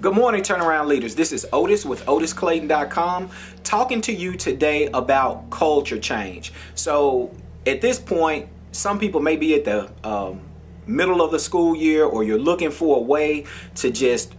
Good morning, Turnaround Leaders. This is Otis with OtisClayton.com talking to you today about culture change. So at this point, some people may be at the middle of the school year, or you're looking for a way to just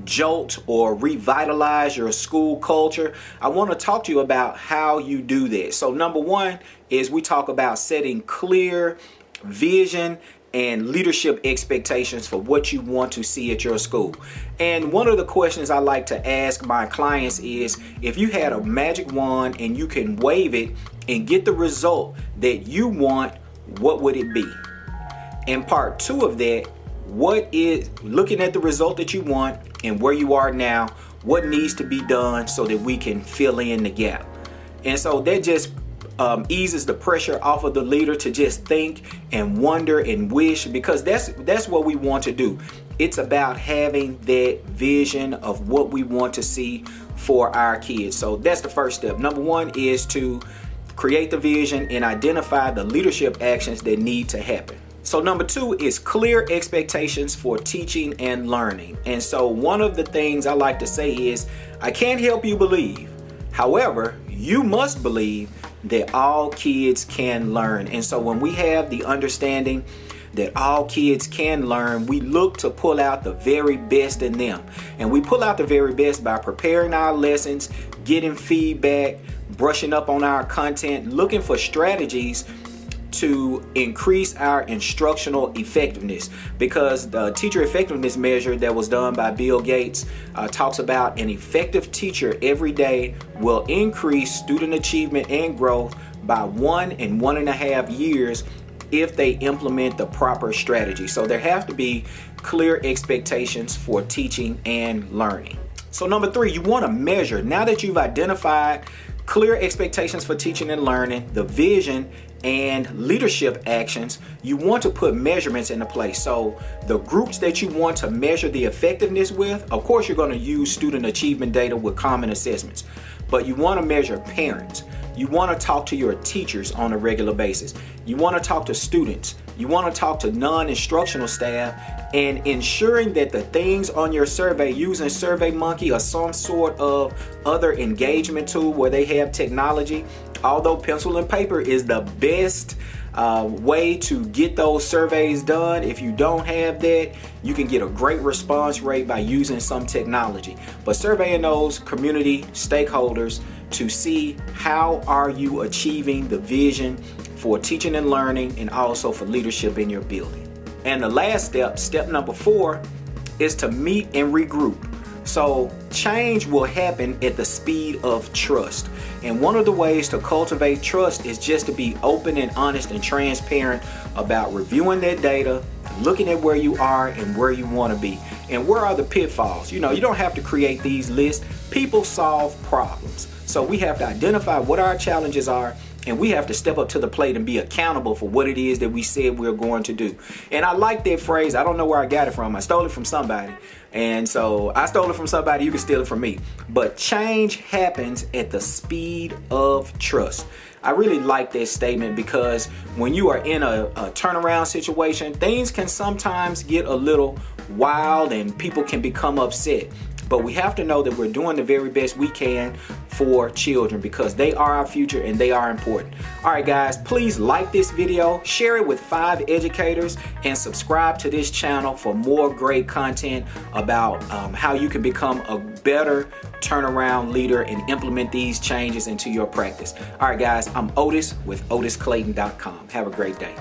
jolt or revitalize your school culture. I want to talk to you about how you do this. So number one is we talk about setting clear vision and leadership expectations for what you want to see at your school. And one of the questions I like to ask my clients is, if you had a magic wand and you can wave it and get the result that you want, what would it be? And part two of that, what is, looking at the result that you want and where you are now, what needs to be done so that we can fill in the gap? And so that just eases the pressure off of the leader to just think and wonder and wish, because that's what we want to do. It's about having that vision of what we want to see for our kids. So that's the first step. Number one is to create the vision and identify the leadership actions that need to happen. So number two is clear expectations for teaching and learning. And so one of the things I like to say is, I can't help you believe. However, you must believe that all kids can learn. And so when we have the understanding that all kids can learn, we look to pull out the very best in them. And we pull out the very best by preparing our lessons, getting feedback, brushing up on our content, looking for strategies to increase our instructional effectiveness, because the teacher effectiveness measure that was done by Bill Gates talks about an effective teacher every day will increase student achievement and growth by 1 and 1.5 years if they implement the proper strategy. So there have to be clear expectations for teaching and learning. So number three, you want to measure. Now that you've identified clear expectations for teaching and learning, the vision and leadership actions, you want to put measurements into place. So the groups that you want to measure the effectiveness with, of course, you're going to use student achievement data with common assessments, but you want to measure parents. You want to talk to your teachers on a regular basis. You want to talk to students. You want to talk to non-instructional staff, and ensuring that the things on your survey, using SurveyMonkey or some sort of other engagement tool where they have technology. Although pencil and paper is the best way to get those surveys done, if you don't have that, you can get a great response rate by using some technology. But surveying those community stakeholders to see how are you achieving the vision for teaching and learning, and also for leadership in your building. And the last step, step number 4, is to meet and regroup. So change will happen at the speed of trust. And one of the ways to cultivate trust is just to be open and honest and transparent about reviewing that data, looking at where you are and where you want to be. And where are the pitfalls? You don't have to create these lists. People solve problems. So we have to identify what our challenges are, and we have to step up to the plate and be accountable for what it is that we said we're going to do. And I like that phrase. I don't know where I got it from. I stole it from somebody. And so I stole it from somebody. You can steal it from me. But change happens at the speed of trust. I really like that statement, because when you are in a turnaround situation, things can sometimes get a little wild and people can become upset. But we have to know that we're doing the very best we can for children, because they are our future and they are important. All right, guys, please like this video, share it with 5 educators, and subscribe to this channel for more great content about how you can become a better turnaround leader and implement these changes into your practice. All right, guys, I'm Otis with OtisClayton.com. Have a great day.